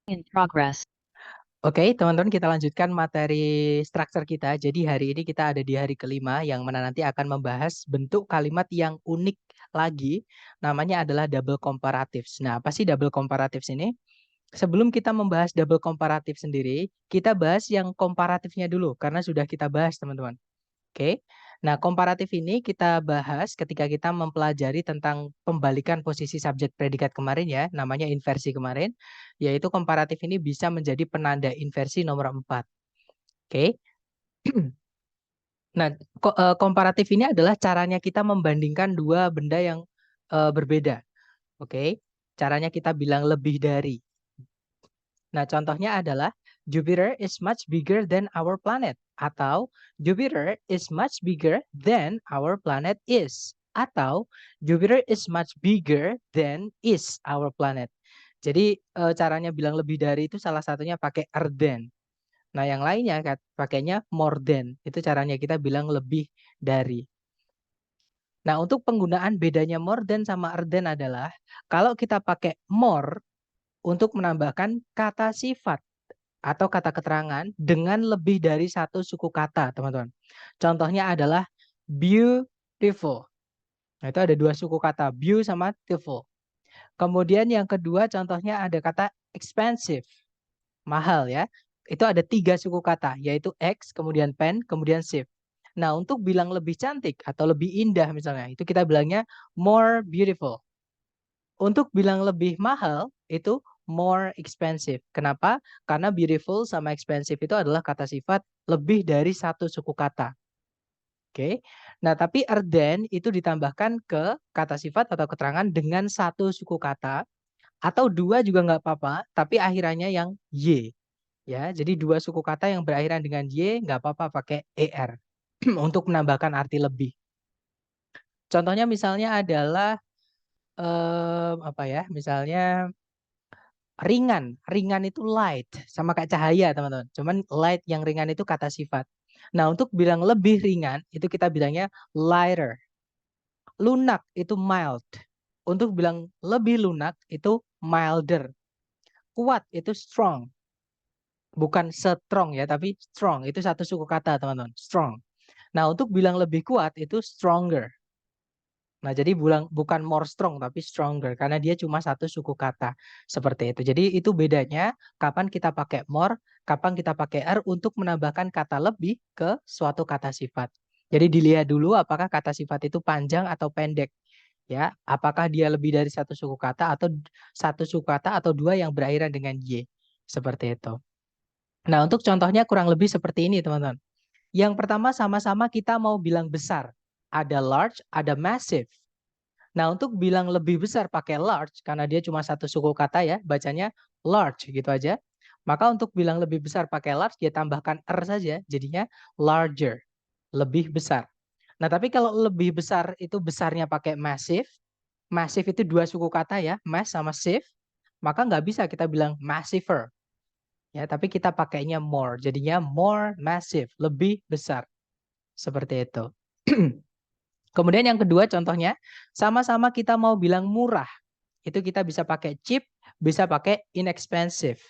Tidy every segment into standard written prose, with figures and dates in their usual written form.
In progress. Oke, teman-teman kita lanjutkan materi struktur kita. Jadi hari ini kita ada di hari kelima yang mana nanti akan membahas bentuk kalimat yang unik lagi. Namanya adalah double comparatives. Nah, apa sih double comparatives ini? Sebelum kita membahas double comparative sendiri, kita bahas yang komparatifnya dulu karena sudah kita bahas, teman-teman. Oke. Nah, komparatif ini kita bahas ketika kita mempelajari tentang pembalikan posisi subjek predikat kemarin ya, namanya inversi kemarin, yaitu komparatif ini bisa menjadi penanda inversi nomor 4. Oke. Nah, komparatif ini adalah caranya kita membandingkan dua benda yang berbeda. Oke. Caranya kita bilang lebih dari. Nah, contohnya adalah Jupiter is much bigger than our planet. Atau Jupiter is much bigger than our planet is. Atau Jupiter is much bigger than is our planet. Jadi caranya bilang lebih dari itu salah satunya pakai than. Nah, yang lainnya pakainya more than. Itu caranya kita bilang lebih dari. Nah, untuk penggunaan bedanya more than sama than adalah kalau kita pakai more untuk menambahkan kata sifat atau kata keterangan dengan lebih dari satu suku kata, teman-teman. Contohnya adalah beautiful. Nah, itu ada dua suku kata, beau sama beautiful. Kemudian yang kedua contohnya ada kata expensive, mahal ya. Itu ada tiga suku kata, yaitu ex, kemudian pen, kemudian sive. Nah, untuk bilang lebih cantik atau lebih indah misalnya, itu kita bilangnya more beautiful. Untuk bilang lebih mahal itu more expensive. Kenapa? Karena beautiful sama expensive itu adalah kata sifat lebih dari satu suku kata. Oke. Nah, tapi than itu ditambahkan ke kata sifat atau keterangan dengan satu suku kata atau dua juga nggak apa-apa, tapi akhirannya yang y. Ya, jadi dua suku kata yang berakhiran dengan y nggak apa-apa pakai er untuk menambahkan arti lebih. Contohnya misalnya adalah apa ya? Misalnya ringan. Ringan itu light. Sama kayak cahaya, teman-teman. Cuman light yang ringan itu kata sifat. Nah, untuk bilang lebih ringan, itu kita bilangnya lighter. Lunak itu mild. Untuk bilang lebih lunak, itu milder. Kuat itu strong. Bukan strong ya, tapi strong. Itu satu suku kata, teman-teman. Strong. Nah, untuk bilang lebih kuat, itu stronger. Nah, jadi bukan more strong tapi stronger karena dia cuma satu suku kata seperti itu. Jadi itu bedanya kapan kita pakai more, kapan kita pakai untuk menambahkan kata lebih ke suatu kata sifat. Jadi dilihat dulu apakah kata sifat itu panjang atau pendek. Ya, apakah dia lebih dari satu suku kata atau satu suku kata atau dua yang berakhiran dengan y. Seperti itu. Nah, untuk contohnya kurang lebih seperti ini, teman-teman. Yang pertama sama-sama kita mau bilang besar. Ada large, ada massive. Nah, untuk bilang lebih besar pakai large, karena dia cuma satu suku kata ya, bacanya large gitu aja. Maka untuk bilang lebih besar pakai large, dia tambahkan saja, jadinya larger, lebih besar. Nah, tapi kalau lebih besar itu besarnya pakai massive, massive itu dua suku kata ya, mass sama sieve, maka nggak bisa kita bilang massiver. Ya, tapi kita pakainya more, jadinya more massive, lebih besar. Seperti itu. Kemudian yang kedua contohnya, sama-sama kita mau bilang murah. Itu kita bisa pakai cheap, bisa pakai inexpensive.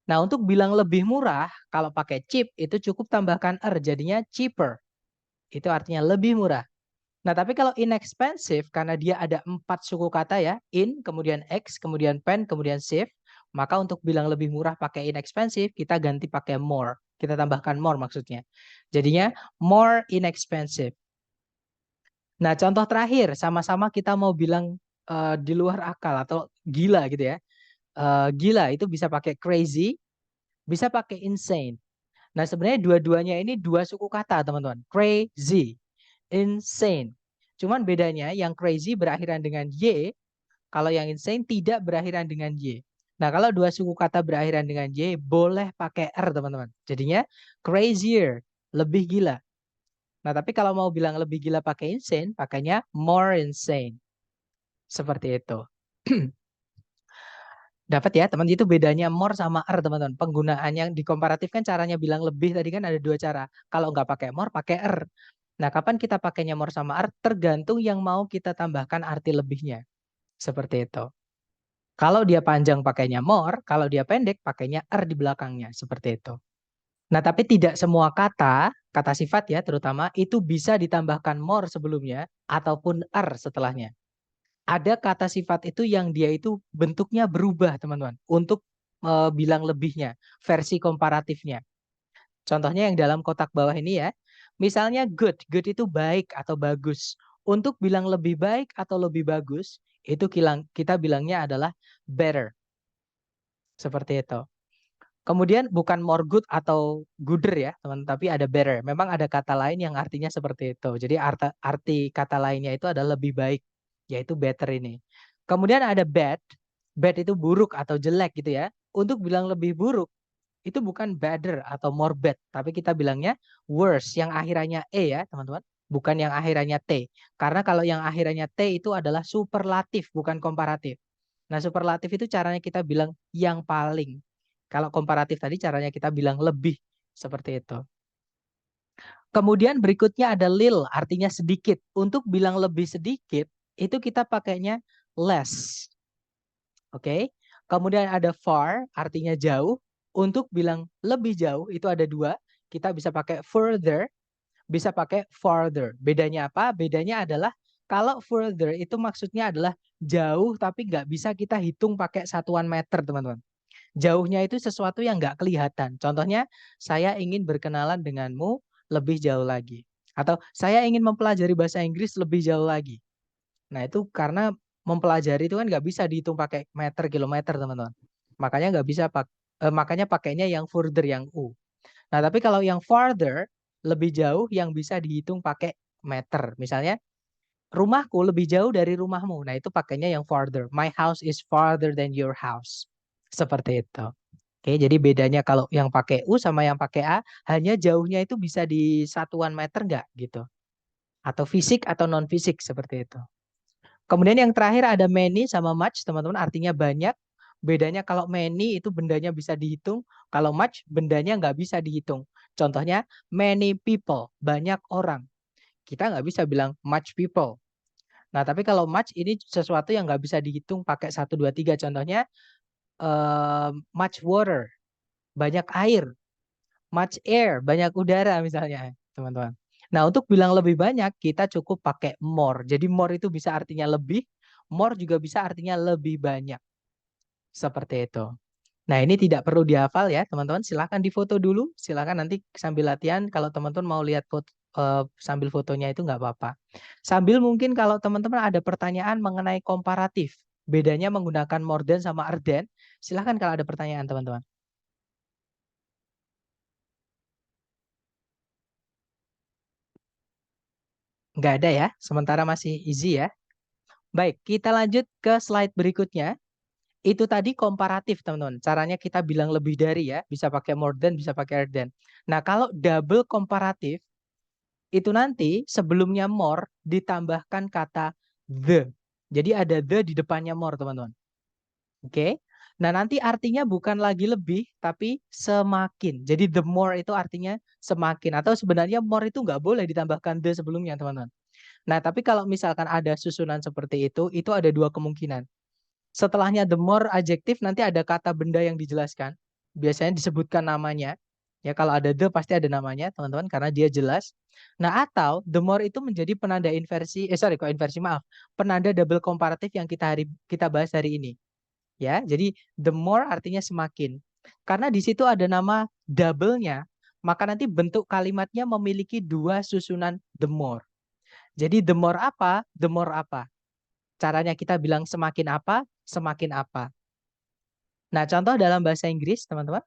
Nah, untuk bilang lebih murah, kalau pakai cheap itu cukup tambahkan jadinya cheaper. Itu artinya lebih murah. Nah, tapi kalau inexpensive, karena dia ada 4 suku kata ya, in, kemudian x, kemudian pen, kemudian save, maka untuk bilang lebih murah pakai inexpensive, kita ganti pakai more. Kita tambahkan more maksudnya. Jadinya more inexpensive. Nah, contoh terakhir, sama-sama kita mau bilang di luar akal atau gila gitu ya. Gila itu bisa pakai crazy, bisa pakai insane. Nah, sebenarnya dua-duanya ini dua suku kata, teman-teman. Crazy, insane. Cuman bedanya yang crazy berakhiran dengan y, kalau yang insane tidak berakhiran dengan y. Nah, kalau dua suku kata berakhiran dengan y, boleh pakai teman-teman. Jadinya crazier, lebih gila. Nah, tapi kalau mau bilang lebih gila pakai insane, pakainya more insane. Seperti itu. Dapat ya, teman. Itu bedanya more sama teman-teman. Penggunaan yang dikomparatif kan caranya bilang lebih tadi kan ada dua cara. Kalau nggak pakai more, pakai Nah, kapan kita pakainya more sama tergantung yang mau kita tambahkan arti lebihnya. Seperti itu. Kalau dia panjang pakainya more, kalau dia pendek pakainya er di belakangnya, seperti itu. Nah, tapi tidak semua kata sifat ya terutama, itu bisa ditambahkan more sebelumnya ataupun er setelahnya. Ada kata sifat itu yang dia itu bentuknya berubah, teman-teman, untuk bilang lebihnya, versi komparatifnya. Contohnya yang dalam kotak bawah ini ya. Misalnya good, good itu baik atau bagus. Untuk bilang lebih baik atau lebih bagus, itu kita bilangnya adalah better. Seperti itu. Kemudian bukan more good atau gooder ya, teman, tapi ada better. Memang ada kata lain yang artinya seperti itu. Jadi arti kata lainnya itu adalah lebih baik, yaitu better ini. Kemudian ada bad. Bad itu buruk atau jelek gitu ya. Untuk bilang lebih buruk, itu bukan better atau more bad, tapi kita bilangnya worse yang akhirannya e ya, teman-teman. Bukan yang akhirannya t. Karena kalau yang akhirannya t itu adalah superlatif, bukan komparatif. Nah, superlatif itu caranya kita bilang yang paling. Kalau komparatif tadi caranya kita bilang lebih, seperti itu. Kemudian berikutnya ada lil, artinya sedikit. Untuk bilang lebih sedikit, itu kita pakainya less. Oke. Kemudian ada far, artinya jauh. Untuk bilang lebih jauh, itu ada dua. Kita bisa pakai further, bisa pakai farther. Bedanya apa? Bedanya adalah kalau further itu maksudnya adalah jauh, tapi nggak bisa kita hitung pakai satuan meter, teman-teman. Jauhnya itu sesuatu yang nggak kelihatan. Contohnya, saya ingin berkenalan denganmu lebih jauh lagi. Atau saya ingin mempelajari bahasa Inggris lebih jauh lagi. Nah, itu karena mempelajari itu kan nggak bisa dihitung pakai meter, kilometer, teman-teman. Makanya nggak bisa makanya pakainya yang further, yang U. Nah, tapi kalau yang farther, lebih jauh yang bisa dihitung pakai meter. Misalnya, rumahku lebih jauh dari rumahmu. Nah, itu pakainya yang farther. My house is farther than your house. Seperti itu. Oke, jadi bedanya kalau yang pakai U sama yang pakai A, hanya jauhnya itu bisa di satuan meter nggak gitu. Atau fisik atau non fisik seperti itu. Kemudian yang terakhir ada many sama much, teman-teman, artinya banyak. Bedanya kalau many itu bendanya bisa dihitung, kalau much bendanya nggak bisa dihitung. Contohnya many people, banyak orang. Kita nggak bisa bilang much people. Nah, tapi kalau much ini sesuatu yang nggak bisa dihitung pakai 1, 2, 3. Contohnya much water, banyak air. Much air, banyak udara misalnya, teman-teman. Nah, untuk bilang lebih banyak, kita cukup pakai more. Jadi more itu bisa artinya lebih, more juga bisa artinya lebih banyak. Seperti itu. Nah, ini tidak perlu dihafal ya, teman-teman. Silahkan difoto dulu. Silahkan nanti sambil latihan. Kalau teman-teman mau lihat foto, sambil fotonya itu nggak apa-apa. Sambil mungkin kalau teman-teman ada pertanyaan mengenai komparatif, bedanya menggunakan more than sama er than, silahkan kalau ada pertanyaan, teman-teman. Nggak ada ya, sementara masih easy ya. Baik, kita lanjut ke slide berikutnya. Itu tadi komparatif, teman-teman. Caranya kita bilang lebih dari ya, bisa pakai more than, bisa pakai er than. Nah, kalau double komparatif, itu nanti sebelumnya more ditambahkan kata the. Jadi ada the di depannya more, teman-teman. Oke. Nah, nanti artinya bukan lagi lebih, tapi semakin. Jadi the more itu artinya semakin. Atau sebenarnya more itu nggak boleh ditambahkan the sebelumnya, teman-teman. Nah, tapi kalau misalkan ada susunan seperti itu ada dua kemungkinan. Setelahnya the more adjektif nanti ada kata benda yang dijelaskan. Biasanya disebutkan namanya. Ya, kalau ada the pasti ada namanya, teman-teman, karena dia jelas. Nah, atau the more itu menjadi penanda inversi, kok inversi, maaf. Penanda double komparatif yang kita bahas hari ini. Ya, jadi the more artinya semakin. Karena di situ ada nama double-nya, maka nanti bentuk kalimatnya memiliki dua susunan the more. Jadi the more apa? The more apa? Caranya kita bilang semakin apa? Semakin apa? Nah, contoh dalam bahasa Inggris, teman-teman.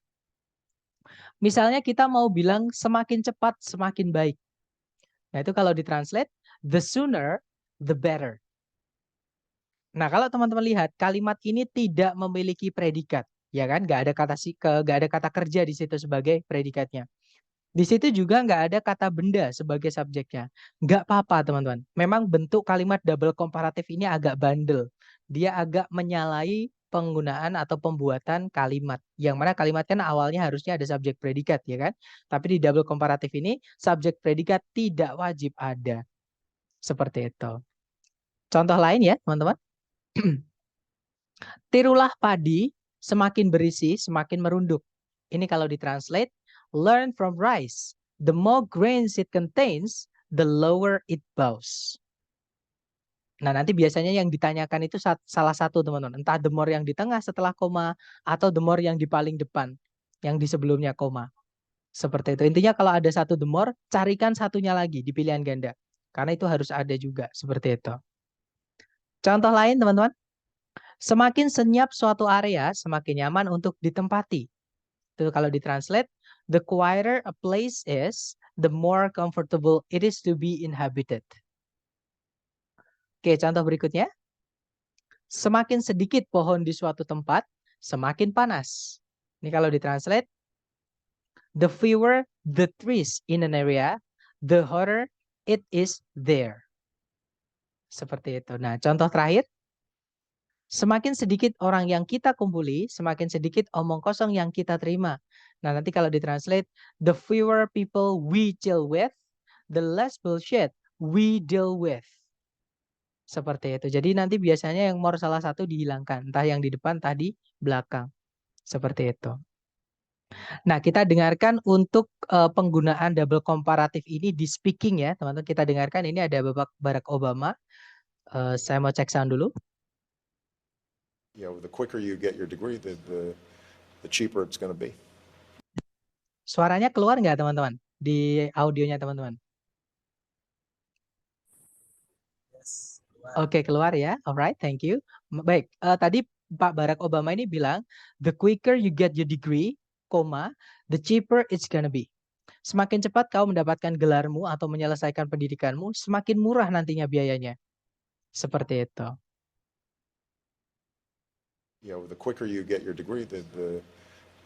Misalnya kita mau bilang semakin cepat, semakin baik. Nah, itu kalau ditranslate, the sooner, the better. Nah, kalau teman-teman lihat, kalimat ini tidak memiliki predikat. Ya kan? Nggak ada kata kerja di situ sebagai predikatnya. Di situ juga nggak ada kata benda sebagai subjeknya. Nggak apa-apa, teman-teman. Memang bentuk kalimat double komparatif ini agak bandel. Dia agak menyalahi penggunaan atau pembuatan kalimat. Yang mana kalimat kan awalnya harusnya ada subjek predikat, ya kan? Tapi di double komparatif ini, subjek predikat tidak wajib ada. Seperti itu. Contoh lain ya, teman-teman. Tirulah padi, semakin berisi, semakin merunduk. Ini kalau ditranslate, learn from rice. The more grains it contains, the lower it bows. Nah, nanti biasanya yang ditanyakan itu salah satu, teman-teman. Entah the more yang di tengah setelah koma, atau the more yang di paling depan, yang di sebelumnya koma. Seperti itu. Intinya kalau ada satu the more, carikan satunya lagi di pilihan ganda. Karena itu harus ada juga. Seperti itu. Contoh lain, teman-teman. Semakin senyap suatu area, semakin nyaman untuk ditempati. Itu kalau ditranslate, the quieter a place is, the more comfortable it is to be inhabited. Oke, contoh berikutnya. Semakin sedikit pohon di suatu tempat, semakin panas. Ini kalau ditranslate, the fewer the trees in an area, the hotter it is there. Seperti itu. Nah, contoh terakhir. Semakin sedikit orang yang kita kumpuli, semakin sedikit omong kosong yang kita terima. Nah, nanti kalau ditranslate, the fewer people we chill with, the less bullshit we deal with. Seperti itu. Jadi nanti biasanya yang more salah satu dihilangkan. Entah yang di depan, entah di belakang. Seperti itu. Nah, kita dengarkan untuk penggunaan double comparative ini di speaking ya. Teman-teman, kita dengarkan ini ada Bapak Barack Obama. Saya mau cek sound dulu. The quicker you get your degree, the cheaper it's going to be. Suaranya keluar nggak, teman-teman? Di audionya, teman-teman. Oke, keluar ya. Alright, thank you. Baik, tadi Pak Barack Obama ini bilang, the quicker you get your degree, the cheaper it's gonna be. Semakin cepat kau mendapatkan gelarmu atau menyelesaikan pendidikanmu, semakin murah nantinya biayanya. Seperti itu. The quicker you get your degree, the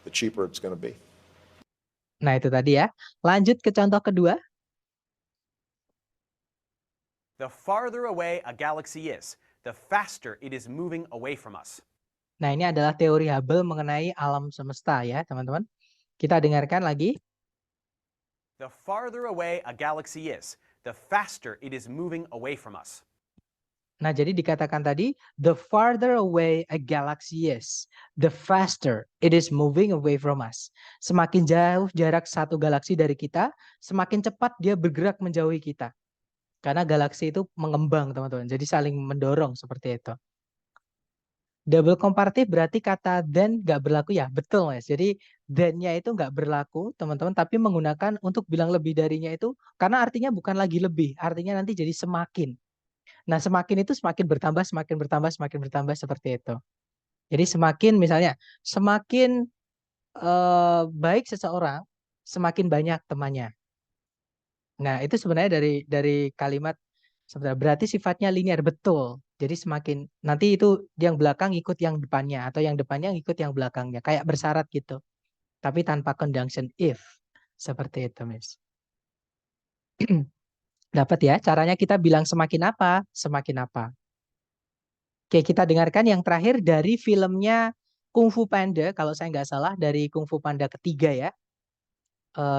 cheaper it's gonna be. Nah, itu tadi ya. Lanjut ke contoh kedua. The farther away a galaxy is, the faster it is moving away from us. Nah, ini adalah teori Hubble mengenai alam semesta ya, teman-teman. Kita dengarkan lagi. The farther away a galaxy is, the faster it is moving away from us. Nah, jadi dikatakan tadi, the farther away a galaxy is, the faster it is moving away from us. Semakin jauh jarak satu galaksi dari kita, semakin cepat dia bergerak menjauhi kita. Karena galaksi itu mengembang, teman-teman. Jadi saling mendorong seperti itu. Double comparative berarti kata then nggak berlaku ya. Betul, Mas. Jadi then-nya itu nggak berlaku, teman-teman. Tapi menggunakan untuk bilang lebih darinya itu, karena artinya bukan lagi lebih. Artinya nanti jadi semakin. Nah, semakin itu semakin bertambah, semakin bertambah, semakin bertambah seperti itu. Jadi semakin misalnya, semakin baik seseorang, semakin banyak temannya. Nah, itu sebenarnya dari kalimat sebenarnya berarti sifatnya linear, betul. Jadi semakin nanti itu yang belakang ikut yang depannya atau yang depannya ikut yang belakangnya, kayak bersyarat gitu. Tapi tanpa conjunction if. Seperti itu, Miss. Dapat ya? Caranya kita bilang semakin apa? Semakin apa? Oke, kita dengarkan yang terakhir dari filmnya Kung Fu Panda, kalau saya nggak salah, dari Kung Fu Panda ketiga ya.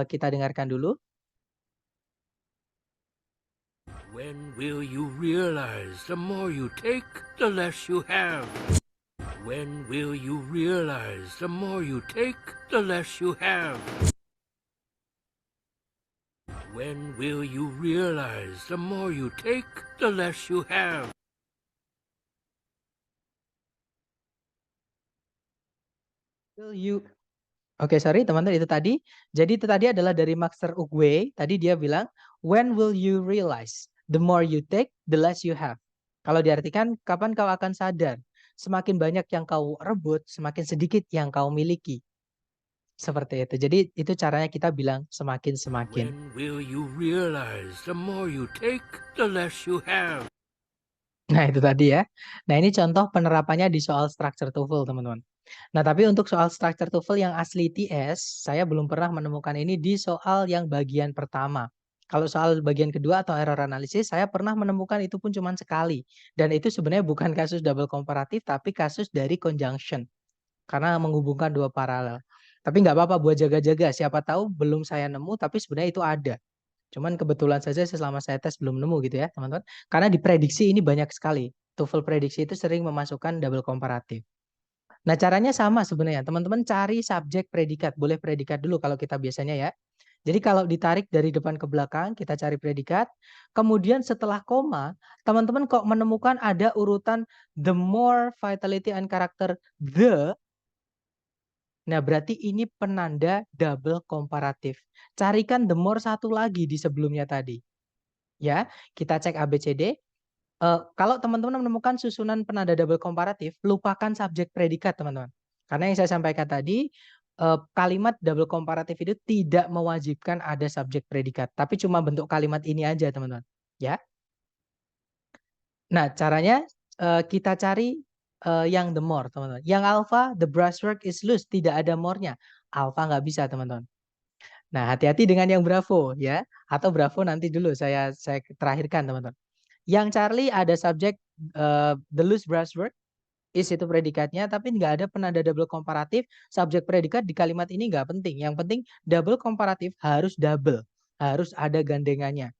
Kita dengarkan dulu. When will you realize the more you take, the less you have? When will you realize the more you take, the less you have? When will you realize the more you take, the less you have? Will you Oke, sorry teman-teman, itu tadi. Jadi itu tadi adalah dari Master Oogway. Tadi dia bilang, when will you realize? The more you take, the less you have. Kalau diartikan, kapan kau akan sadar? Semakin banyak yang kau rebut, semakin sedikit yang kau miliki. Seperti itu. Jadi itu caranya kita bilang semakin-semakin. When will you realize the more you take, the less you have? Nah, itu tadi ya. Nah, ini contoh penerapannya di soal structure TOEFL, teman-teman. Nah, tapi untuk soal structure TOEFL yang asli TS, saya belum pernah menemukan ini di soal yang bagian pertama. Kalau soal bagian kedua atau error analisis, saya pernah menemukan itu pun cuma sekali. Dan itu sebenarnya bukan kasus double komparatif, tapi kasus dari conjunction. Karena menghubungkan dua paralel. Tapi nggak apa-apa buat jaga-jaga. Siapa tahu belum saya nemu, tapi sebenarnya itu ada. Cuman kebetulan saja selama saya tes belum nemu gitu ya, teman-teman. Karena diprediksi ini banyak sekali. TOEFL prediksi itu sering memasukkan double komparatif. Nah, caranya sama sebenarnya. Teman-teman cari subjek predikat. Boleh predikat dulu kalau kita biasanya ya. Jadi kalau ditarik dari depan ke belakang, kita cari predikat. Kemudian setelah koma, teman-teman kok menemukan ada urutan the more, vitality, and character, the. Nah, berarti ini penanda double komparatif. Carikan the more satu lagi di sebelumnya tadi. Ya, kita cek ABCD. Kalau teman-teman menemukan susunan penanda double komparatif, lupakan subjek predikat, teman-teman. Karena yang saya sampaikan tadi, kalimat double komparatif itu tidak mewajibkan ada subjek predikat, tapi cuma bentuk kalimat ini aja, teman-teman. Ya. Nah, caranya kita cari yang the more, teman-teman. Yang alpha, the brushwork is loose, tidak ada more-nya. Alpha nggak bisa, teman-teman. Nah, hati-hati dengan yang bravo, ya. Atau bravo nanti dulu saya terakhirkan, teman-teman. Yang Charlie ada subjek the loose brushwork, is itu predikatnya, tapi nggak ada penanda double komparatif. Subjek predikat di kalimat ini nggak penting. Yang penting double komparatif harus double, harus ada gandengannya.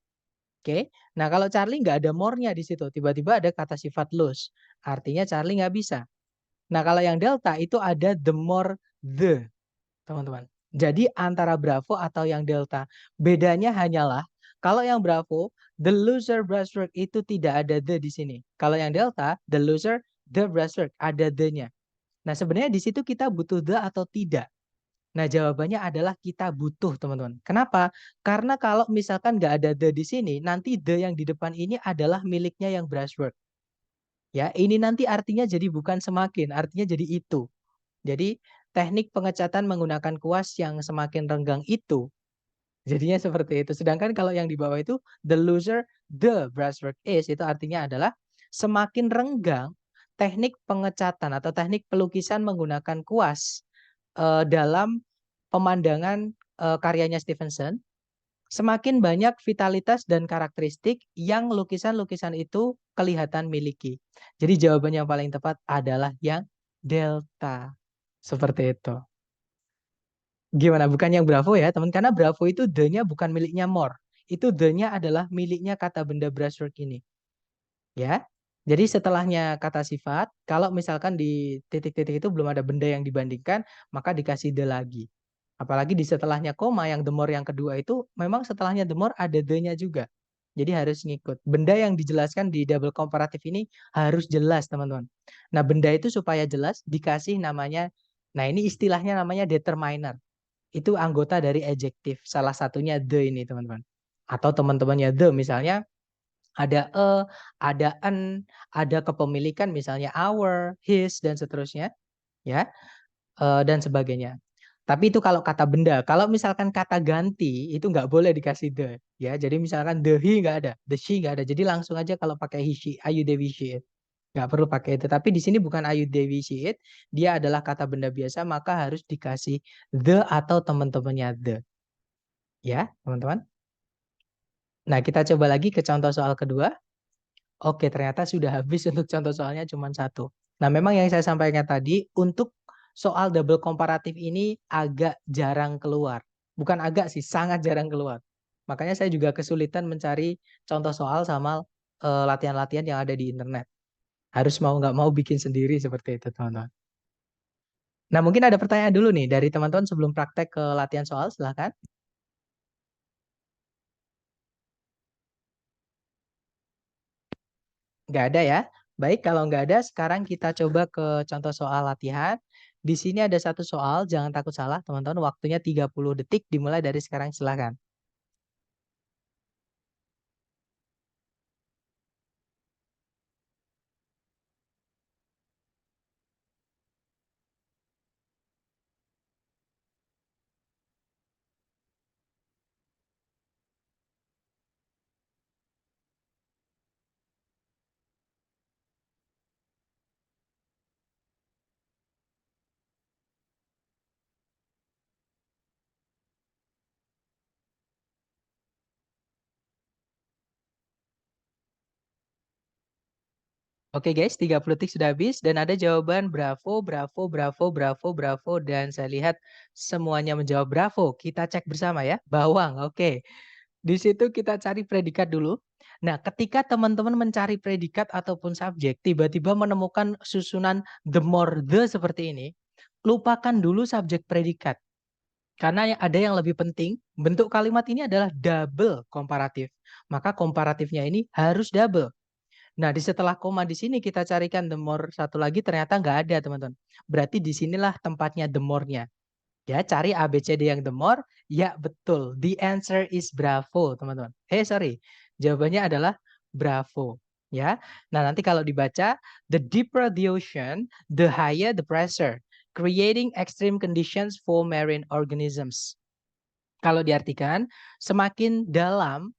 Oke, nah kalau Charlie nggak ada more-nya di situ, tiba-tiba ada kata sifat loose, artinya Charlie nggak bisa. Nah kalau yang delta itu ada the more the, teman-teman. Jadi antara bravo atau yang delta, bedanya hanyalah kalau yang bravo, the loser brushwork itu tidak ada the di sini. Kalau yang delta, the loser, the brushwork, ada the-nya. Nah sebenarnya di situ kita butuh the atau tidak. Nah jawabannya adalah kita butuh, teman-teman. Kenapa? Karena kalau misalkan nggak ada the di sini, nanti the yang di depan ini adalah miliknya yang brushwork. Ya, ini nanti artinya jadi bukan semakin, artinya jadi itu. Jadi teknik pengecatan menggunakan kuas yang semakin renggang itu, jadinya seperti itu. Sedangkan kalau yang di bawah itu the loser, the brushwork is, itu artinya adalah semakin renggang teknik pengecatan atau teknik pelukisan menggunakan kuas dalam pemandangan karyanya Stevenson, semakin banyak vitalitas dan karakteristik yang lukisan-lukisan itu kelihatan miliki. Jadi jawaban yang paling tepat adalah yang delta. Seperti itu. Gimana? Bukan yang bravo ya, teman. Karena bravo itu the-nya bukan miliknya more. Itu the-nya adalah miliknya kata benda brushwork ini. Ya. Jadi setelahnya kata sifat, kalau misalkan di titik-titik itu belum ada benda yang dibandingkan, maka dikasih the lagi. Apalagi di setelahnya koma yang the more yang kedua itu, memang setelahnya the more ada the-nya juga. Jadi harus ngikut. Benda yang dijelaskan di double komparatif ini harus jelas, teman-teman. Nah, benda itu supaya jelas dikasih namanya, nah ini istilahnya namanya determiner. Itu anggota dari adjektif. Salah satunya the ini, teman-teman. Atau teman-temannya the, misalnya ada ada an, ada kepemilikan misalnya our, his, dan seterusnya. Ya, dan sebagainya. Tapi itu kalau kata benda. Kalau misalkan kata ganti, itu nggak boleh dikasih the. Ya, jadi misalkan the he nggak ada, the she nggak ada. Jadi langsung aja kalau pakai he, she, ayu, dewi, she, it. Nggak perlu pakai itu. Tapi di sini bukan ayu, dewi, she, it. Dia adalah kata benda biasa, maka harus dikasih the atau teman-temannya the. Ya, teman-teman. Nah, kita coba lagi ke contoh soal kedua. Oke, ternyata sudah habis untuk contoh soalnya cuma satu. Nah, memang yang saya sampaikan tadi, untuk soal double komparatif ini agak jarang keluar. Bukan agak sih, sangat jarang keluar. Makanya saya juga kesulitan mencari contoh soal sama latihan-latihan yang ada di internet. Harus mau nggak mau bikin sendiri seperti itu, teman-teman. Nah, mungkin ada pertanyaan dulu nih dari teman-teman sebelum praktek ke latihan soal, silahkan. Nggak ada ya? Baik, kalau nggak ada, sekarang kita coba ke contoh soal latihan. Di sini ada satu soal, jangan takut salah teman-teman. Waktunya 30 detik, dimulai dari sekarang, silahkan. Oke guys, 30 detik sudah habis dan ada jawaban bravo, bravo, bravo, bravo, bravo, dan saya lihat semuanya menjawab bravo. Kita cek bersama ya. Bawang, oke. Di situ kita cari predikat dulu. Nah, ketika teman-teman mencari predikat ataupun subjek, tiba-tiba menemukan susunan the more the seperti ini, lupakan dulu subjek predikat. Karena ada yang lebih penting, bentuk kalimat ini adalah double komparatif. Maka komparatifnya ini harus double. Nah, di setelah koma di sini kita carikan the more satu lagi, ternyata nggak ada, teman-teman. Berarti di sinilah tempatnya the more-nya. Ya, cari ABCD yang the more. Ya, betul. The answer is bravo, teman-teman. Sorry. Jawabannya adalah bravo. Ya. Nah, nanti kalau dibaca, the deeper the ocean, the higher the pressure, creating extreme conditions for marine organisms. Kalau diartikan, semakin dalam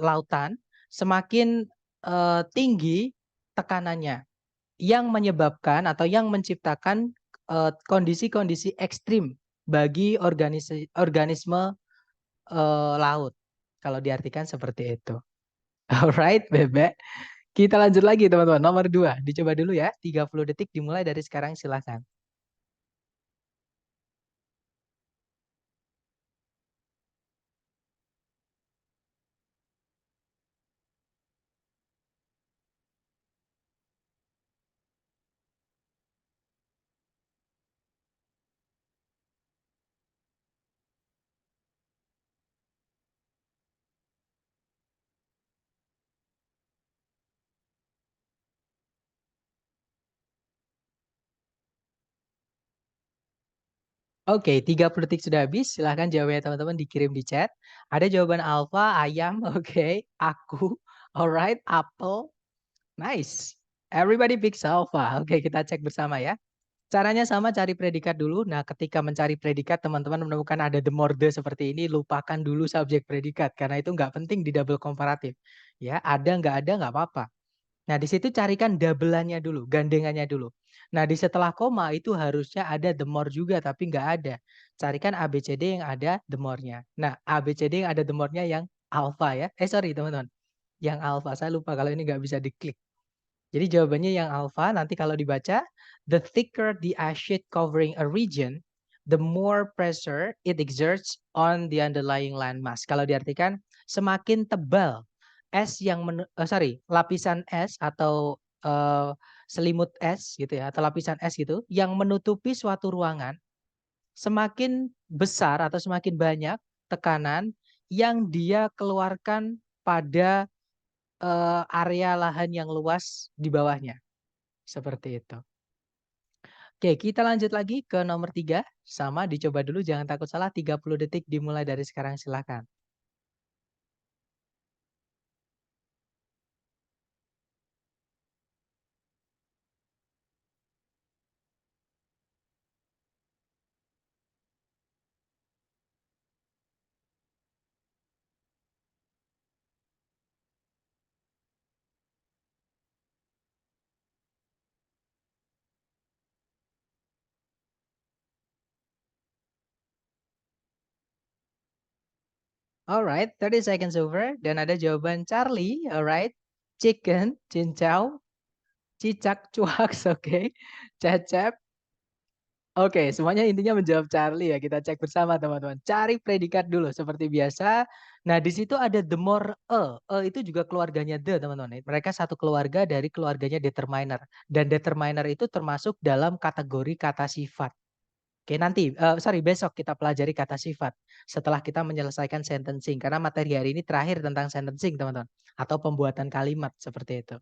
lautan, semakin tinggi tekanannya yang menyebabkan atau yang menciptakan kondisi-kondisi ekstrim bagi organisme laut. Kalau diartikan seperti itu. Alright, Bebek. Kita lanjut lagi, teman-teman. Nomor 2. Dicoba dulu ya. 30 detik dimulai dari sekarang, silakan. Oke, 30 detik sudah habis. Silahkan jawabannya teman-teman dikirim di chat. Ada jawaban alfa, ayam, oke, aku, alright, apple, nice. Everybody picks alpha. Oke, kita cek bersama ya. Caranya sama, cari predikat dulu. Nah, ketika mencari predikat, teman-teman menemukan ada the more the seperti ini, lupakan dulu subjek predikat. Karena itu nggak penting di double komparatif. Ya, nggak ada, nggak apa-apa. Nah, di situ carikan double-annya dulu, gandengannya dulu. Nah, di setelah koma itu harusnya ada the more juga, tapi nggak ada. Carikan ABCD yang ada the more-nya. Nah, ABCD yang ada the more-nya yang alpha ya. Sorry teman-teman. Yang alpha, saya lupa kalau ini nggak bisa diklik. Jadi jawabannya yang alpha, nanti kalau dibaca, the thicker the ice sheet covering a region, the more pressure it exerts on the underlying landmass. Kalau diartikan, semakin tebal es yang lapisan es atau selimut es gitu ya, atau lapisan es gitu yang menutupi suatu ruangan, semakin besar atau semakin banyak tekanan yang dia keluarkan pada area lahan yang luas di bawahnya. Seperti itu. Oke, kita lanjut lagi ke nomor 3. Sama, dicoba dulu, jangan takut salah. 30 detik dimulai dari sekarang, silakan. Alright, 30 seconds over. Dan ada jawaban Charlie, alright. Chicken, cincau, cicak, cuaks, oke. Cecep. Oke, semuanya intinya menjawab Charlie ya. Kita cek bersama teman-teman. Cari predikat dulu seperti biasa. Nah, di situ ada the more a. A itu juga keluarganya the, teman-teman. Mereka satu keluarga dari keluarganya determiner. Dan determiner itu termasuk dalam kategori kata sifat. Oke, nanti, besok kita pelajari kata sifat. Setelah kita menyelesaikan sentencing. Karena materi hari ini terakhir tentang sentencing, teman-teman. Atau pembuatan kalimat, seperti itu.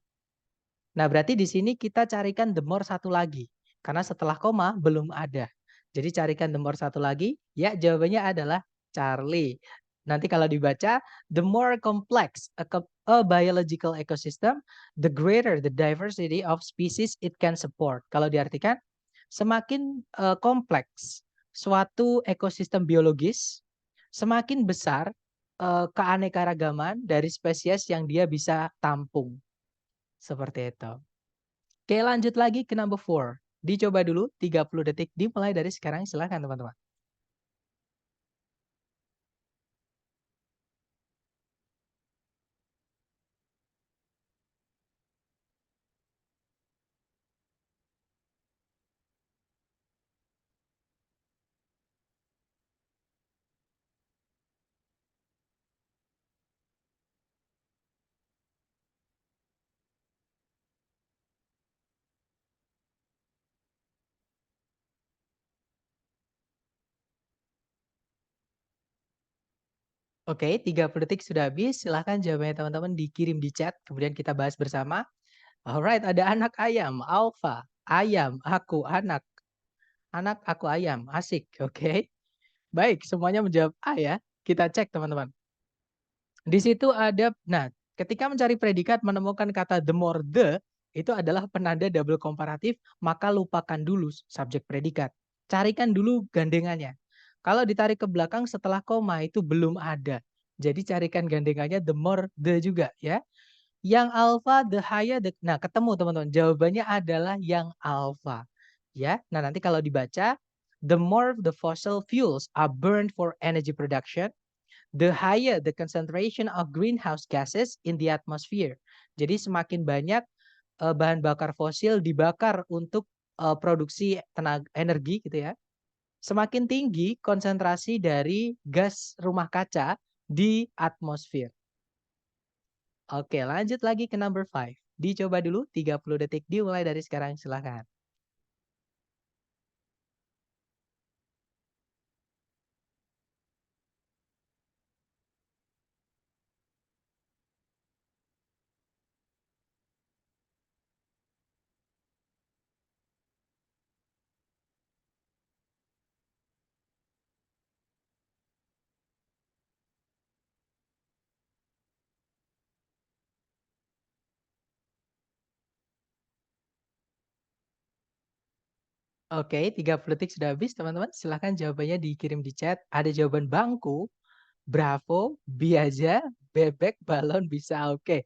Nah, berarti di sini kita carikan the more satu lagi. Karena setelah koma belum ada. Jadi carikan the more satu lagi. Ya, jawabannya adalah Charlie. Nanti kalau dibaca, the more complex a biological ecosystem, the greater the diversity of species it can support. Kalau diartikan, semakin kompleks suatu ekosistem biologis, semakin besar keanekaragaman dari spesies yang dia bisa tampung. Seperti itu. Oke, lanjut lagi ke number 4. Dicoba dulu 30 detik dimulai dari sekarang. Silahkan teman-teman. Oke, 30 detik sudah habis. Silahkan jawabannya teman-teman dikirim di chat, kemudian kita bahas bersama. Alright, ada anak ayam, Alfa, ayam, aku, anak, aku ayam, asik, oke. Baik, semuanya menjawab A ya. Kita cek teman-teman. Di situ ada, nah, ketika mencari predikat menemukan kata the more the, itu adalah penanda double komparatif, maka lupakan dulu subjek predikat. Carikan dulu gandengannya. Kalau ditarik ke belakang setelah koma itu belum ada. Jadi carikan gandengannya the more the juga ya. Yang alpha, the higher, nah ketemu teman-teman. Jawabannya adalah yang alpha. Ya, nah nanti kalau dibaca, the more the fossil fuels are burned for energy production, the higher the concentration of greenhouse gases in the atmosphere. Jadi semakin banyak bahan bakar fosil dibakar untuk produksi tenaga energi gitu ya. Semakin tinggi konsentrasi dari gas rumah kaca di atmosfer. Oke, lanjut lagi ke number 5. Dicoba dulu 30 detik dimulai dari sekarang, silahkan. Oke, 30 detik sudah habis teman-teman. Silahkan jawabannya dikirim di chat. Ada jawaban bangku, bravo, biaja, bebek, balon, bisa. Oke.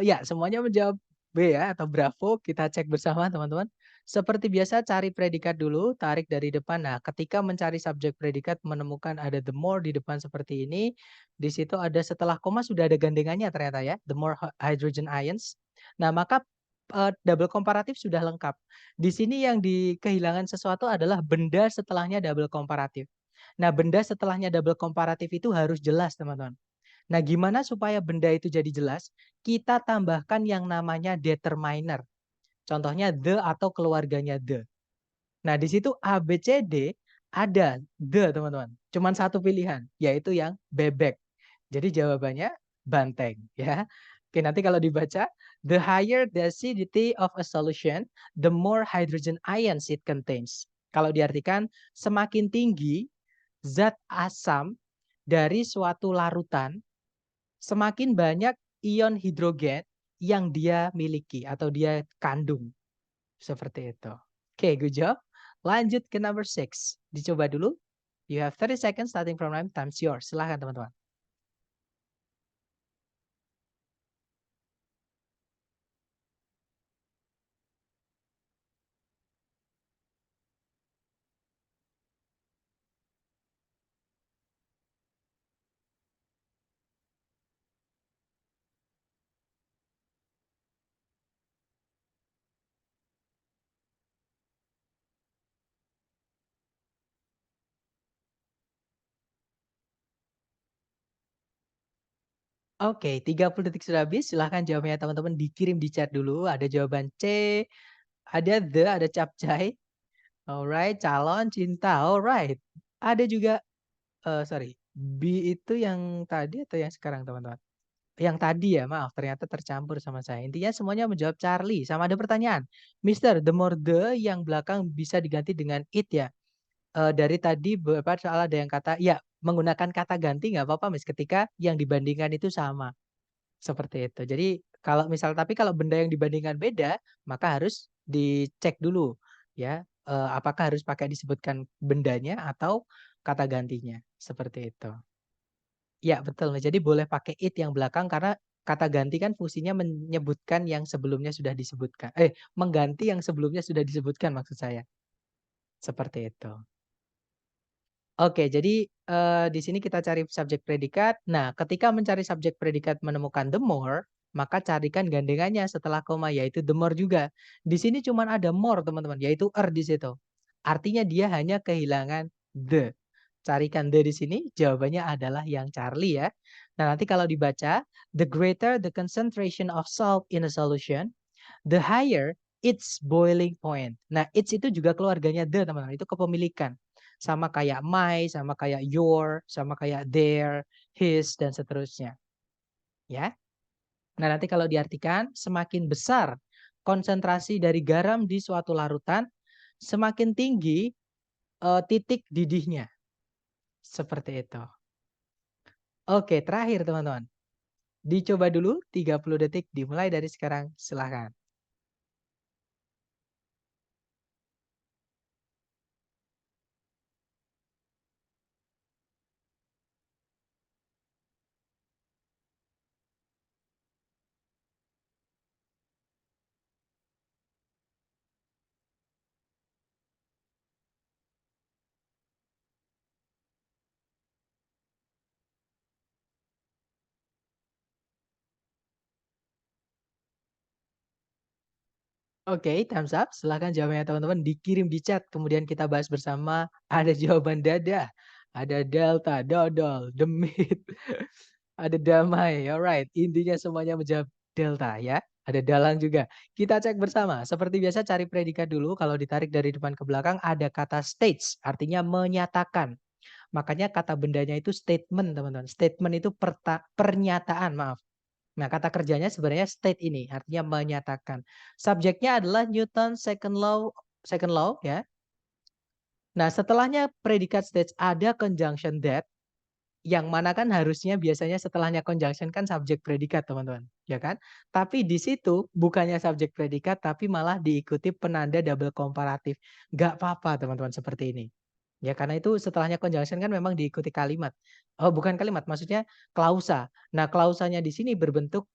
Ya, semuanya menjawab B ya atau bravo. Kita cek bersama teman-teman. Seperti biasa cari predikat dulu, tarik dari depan. Nah, ketika mencari subjek predikat menemukan ada the more di depan seperti ini. Di situ ada setelah koma sudah ada gandengannya ternyata ya, the more hydrogen ions. Nah, maka double komparatif sudah lengkap. Di sini yang kehilangan sesuatu adalah benda setelahnya double komparatif. Nah, benda setelahnya double komparatif itu harus jelas, teman-teman. Nah, gimana supaya benda itu jadi jelas? Kita tambahkan yang namanya determiner. Contohnya the atau keluarganya the. Nah, di situ A, B, C, D ada the, teman-teman. Cuman satu pilihan, yaitu yang bebek. Jadi jawabannya banteng, ya. Oke, nanti kalau dibaca, the higher the acidity of a solution, the more hydrogen ions it contains. Kalau diartikan, semakin tinggi zat asam dari suatu larutan, semakin banyak ion hidrogen yang dia miliki atau dia kandung. Seperti itu. Oke, good job. Lanjut ke number 6. Dicoba dulu. You have 30 seconds starting from now. Time's yours. Silahkan teman-teman. Oke, 30 detik sudah habis. Silahkan jawabnya teman-teman dikirim di chat dulu. Ada jawaban C, ada the, ada capcay. Alright, calon, cinta. Alright. Ada juga, sorry, B itu yang tadi atau yang sekarang teman-teman? Yang tadi ya, maaf, ternyata tercampur sama saya. Intinya semuanya menjawab Charlie. Sama ada pertanyaan. Mister, the more the yang belakang bisa diganti dengan it ya. Dari tadi beberapa soal ada yang kata, ya menggunakan kata ganti nggak apa-apa Miss ketika yang dibandingkan itu sama. Seperti itu. Jadi tapi kalau benda yang dibandingkan beda, maka harus dicek dulu ya, apakah harus pakai disebutkan bendanya atau kata gantinya, seperti itu. Ya betul, jadi boleh pakai it yang belakang karena kata ganti kan fungsinya menyebutkan yang sebelumnya sudah disebutkan. Mengganti yang sebelumnya sudah disebutkan maksud saya. Seperti itu. Oke, jadi di sini kita cari subjek predikat. Nah, ketika mencari subjek predikat menemukan the more, maka carikan gandengannya setelah koma yaitu the more juga. Di sini cuma ada more, teman-teman, yaitu di situ. Artinya dia hanya kehilangan the. Carikan the di sini, jawabannya adalah yang Charlie ya. Nah, nanti kalau dibaca, the greater the concentration of salt in a solution, the higher its boiling point. Nah, its itu juga keluarganya the, teman-teman. Itu kepemilikan. Sama kayak my, sama kayak your, sama kayak their, his, dan seterusnya. Ya. Nah, nanti kalau diartikan, semakin besar konsentrasi dari garam di suatu larutan, semakin tinggi titik didihnya. Seperti itu. Oke, terakhir teman-teman. Dicoba dulu 30 detik dimulai dari sekarang. Silahkan. Oke, thumbs up. Silahkan jawabnya teman-teman dikirim di chat. Kemudian kita bahas bersama. Ada jawaban dadah. Ada delta, dodol, demit. Ada damai. Alright. Intinya semuanya menjawab delta ya. Ada dalang juga. Kita cek bersama. Seperti biasa cari predikat dulu. Kalau ditarik dari depan ke belakang ada kata states. Artinya menyatakan. Makanya kata bendanya itu statement teman-teman. Statement itu pernyataan, maaf. Nah, kata kerjanya sebenarnya state ini, artinya menyatakan. Subjeknya adalah Newton second law ya. Nah, setelahnya predikat states ada conjunction that, yang mana kan harusnya biasanya setelahnya conjunction kan subjek predikat, teman-teman, ya kan? Tapi di situ bukannya subjek predikat, tapi malah diikuti penanda double komparatif. Gak apa-apa, teman-teman, seperti ini. Ya, karena itu setelahnya conjunction kan memang diikuti kalimat. Oh, bukan kalimat, maksudnya klausa. Nah, klausanya di sini berbentuk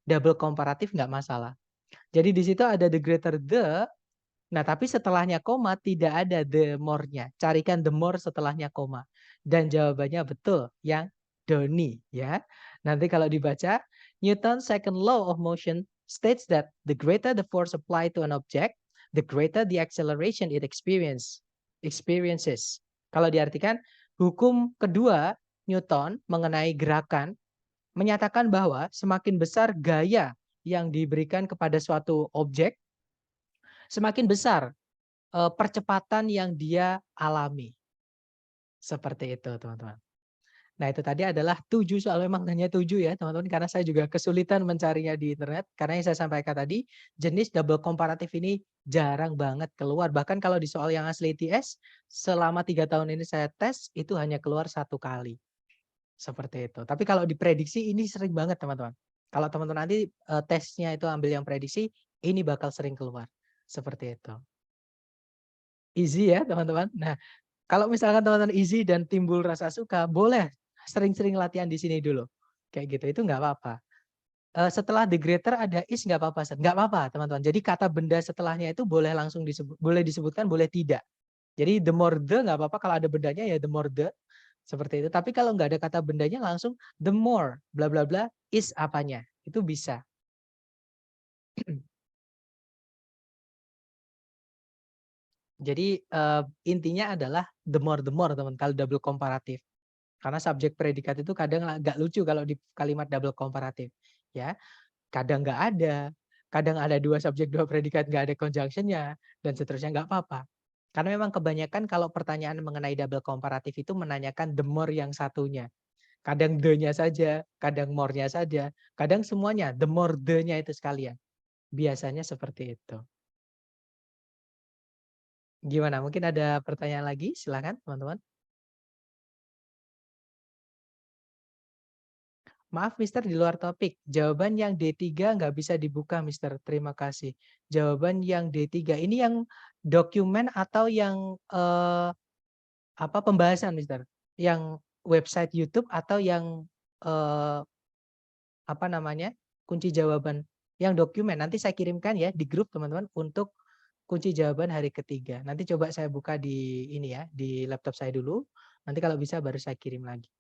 double komparatif nggak masalah. Jadi di situ ada the greater the, nah tapi setelahnya koma tidak ada the more-nya. Carikan the more setelahnya koma. Dan jawabannya betul, yang Doni ya. Nanti kalau dibaca, Newton's second law of motion states that the greater the force applied to an object, the greater the acceleration it experiences. Kalau diartikan, hukum kedua Newton mengenai gerakan menyatakan bahwa semakin besar gaya yang diberikan kepada suatu objek, semakin besar percepatan yang dia alami. Seperti itu, teman-teman. Nah, itu tadi adalah 7 soal, memang hanya 7 ya, teman-teman, karena saya juga kesulitan mencarinya di internet. Karena yang saya sampaikan tadi, jenis double komparatif ini jarang banget keluar. Bahkan kalau di soal yang asli ITS, selama 3 tahun ini saya tes, itu hanya keluar 1 kali. Seperti itu. Tapi kalau diprediksi ini sering banget, teman-teman. Kalau teman-teman nanti tesnya itu ambil yang prediksi, ini bakal sering keluar. Seperti itu. Easy ya, teman-teman. Nah, kalau misalkan teman-teman easy dan timbul rasa suka, boleh sering-sering latihan di sini dulu. Kayak gitu, itu nggak apa-apa. Setelah the greater ada is nggak apa-apa, nggak apa-apa, teman-teman. Jadi kata benda setelahnya itu boleh langsung boleh disebutkan, boleh tidak. Jadi the more the nggak apa-apa, kalau ada bendanya ya the more the. Seperti itu. Tapi kalau nggak ada kata bendanya langsung the more bla bla bla is apanya. Itu bisa. Jadi intinya adalah the more teman, kalau double komparatif. Karena subjek predikat itu kadang agak lucu kalau di kalimat double komparatif. Ya, kadang nggak ada, kadang ada 2 subjek 2 predikat nggak ada conjunction-nya dan seterusnya, nggak apa-apa. Karena memang kebanyakan kalau pertanyaan mengenai double komparatif itu menanyakan the more yang satunya. Kadang the-nya saja, kadang more-nya saja, kadang semuanya, the more the-nya itu sekalian. Biasanya seperti itu. Gimana? Mungkin ada pertanyaan lagi? Silakan, teman-teman. Maaf, Mister, di luar topik. Jawaban yang D3 nggak bisa dibuka, Mister. Terima kasih. Jawaban yang D3. Ini yang dokumen atau yang pembahasan, Mister? Yang website YouTube atau yang kunci jawaban? Yang dokumen. Nanti saya kirimkan ya di grup, teman-teman, untuk kunci jawaban hari ketiga. Nanti coba saya buka di ini ya, di laptop saya dulu. Nanti kalau bisa baru saya kirim lagi.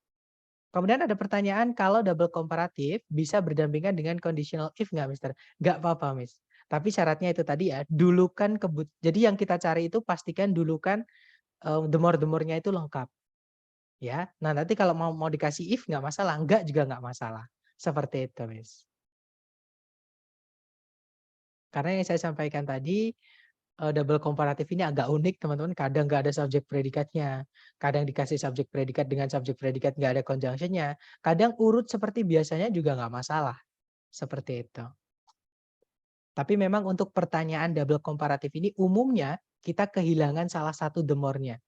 Kemudian ada pertanyaan, kalau double komparatif bisa berdampingan dengan conditional if nggak, Mister? Nggak apa-apa, Miss. Tapi syaratnya itu tadi ya, dulukan jadi yang kita cari itu pastikan dulukan the more-nya itu lengkap. Ya. Nah, nanti kalau mau dikasih if nggak masalah, enggak juga nggak masalah. Seperti itu, Miss. Karena yang saya sampaikan tadi, double komparatif ini agak unik teman-teman. Kadang nggak ada subjek predikatnya. Kadang dikasih subjek predikat dengan subjek predikat nggak ada conjunction-nya. Kadang urut seperti biasanya juga nggak masalah. Seperti itu. Tapi memang untuk pertanyaan double komparatif ini umumnya kita kehilangan salah satu the more-nya.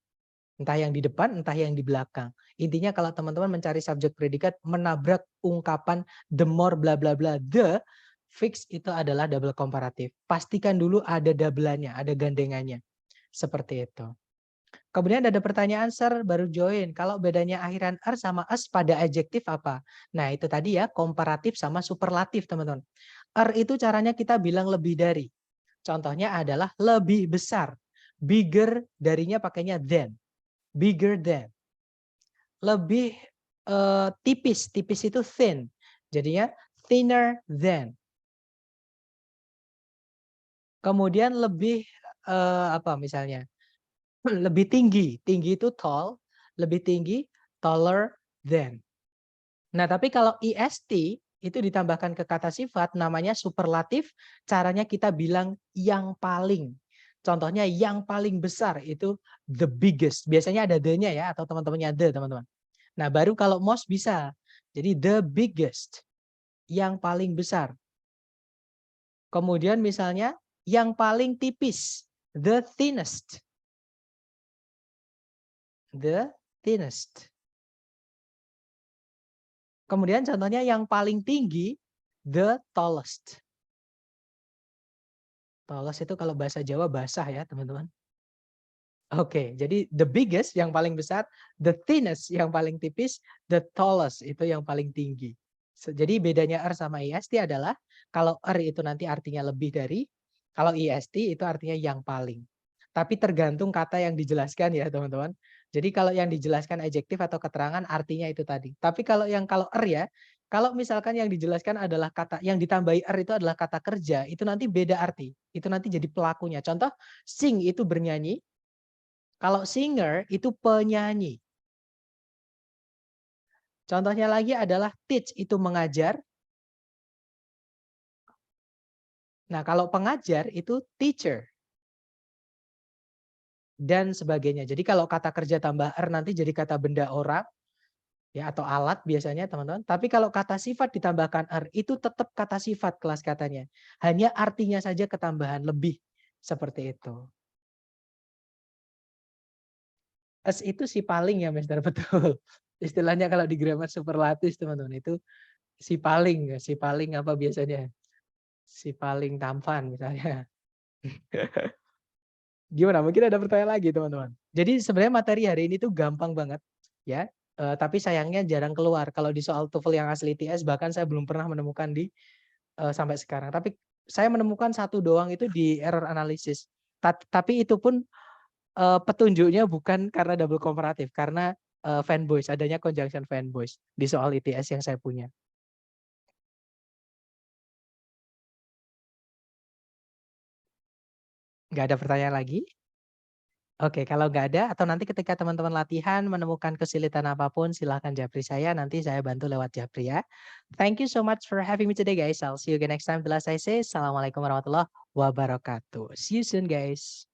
Entah yang di depan, entah yang di belakang. Intinya kalau teman-teman mencari subjek predikat menabrak ungkapan the more bla bla bla the, fix itu adalah double komparatif. Pastikan dulu ada double-nya, ada gandengannya. Seperti itu. Kemudian ada pertanyaan, Sir, baru join. Kalau bedanya akhiran er sama es pada adjektif apa? Nah, itu tadi ya, komparatif sama superlatif, teman-teman. Er itu caranya kita bilang lebih dari. Contohnya adalah lebih besar. Bigger, darinya pakainya than. Bigger than. Lebih tipis. Tipis itu thin. Jadinya thinner than. Kemudian lebih apa misalnya? Lebih tinggi. Tinggi itu tall. Lebih tinggi taller than. Nah, tapi kalau est itu ditambahkan ke kata sifat namanya superlatif, caranya kita bilang yang paling. Contohnya yang paling besar itu the biggest. Biasanya ada the-nya ya atau teman-temannya the, teman-teman. Nah, baru kalau most bisa. Jadi the biggest, yang paling besar. Kemudian misalnya yang paling tipis, the thinnest. The thinnest. Kemudian contohnya yang paling tinggi, the tallest. Tallest itu kalau bahasa Jawa basah ya teman-teman. Oke, jadi the biggest yang paling besar, the thinnest yang paling tipis, the tallest itu yang paling tinggi. Jadi bedanya er sama est adalah kalau er itu nanti artinya lebih dari, kalau est itu artinya yang paling. Tapi tergantung kata yang dijelaskan ya teman-teman. Jadi kalau yang dijelaskan adjektif atau keterangan artinya itu tadi. Tapi kalau er ya, kalau misalkan yang dijelaskan adalah kata yang ditambahi er itu adalah kata kerja, itu nanti beda arti. Itu nanti jadi pelakunya. Contoh sing itu bernyanyi. Kalau singer itu penyanyi. Contohnya lagi adalah teach itu mengajar. Nah, kalau pengajar itu teacher. Dan sebagainya. Jadi kalau kata kerja tambah er nanti jadi kata benda orang ya atau alat biasanya teman-teman. Tapi kalau kata sifat ditambahkan er itu tetap kata sifat kelas katanya. Hanya artinya saja ketambahan lebih seperti itu. Es itu si paling ya, Mister, betul. Istilahnya kalau di grammar superlatif teman-teman itu si paling apa biasanya? Si paling tampan misalnya. Gimana? Mungkin ada pertanyaan lagi teman-teman. Jadi sebenarnya materi hari ini tuh gampang banget ya. Tapi sayangnya jarang keluar. Kalau di soal TOEFL yang asli TS bahkan saya belum pernah menemukan di sampai sekarang. Tapi saya menemukan satu doang itu di error analysis. Tapi itu pun petunjuknya bukan karena double komparatif, karena fanboys, adanya conjunction fanboys di soal ITS yang saya punya. Nggak ada pertanyaan lagi? Oke, kalau nggak ada atau nanti ketika teman-teman latihan menemukan kesulitan apapun, silahkan japri saya, nanti saya bantu lewat japri ya. Thank you so much for having me today guys. I'll see you again next time. The last I say, Assalamualaikum warahmatullahi wabarakatuh. See you soon guys.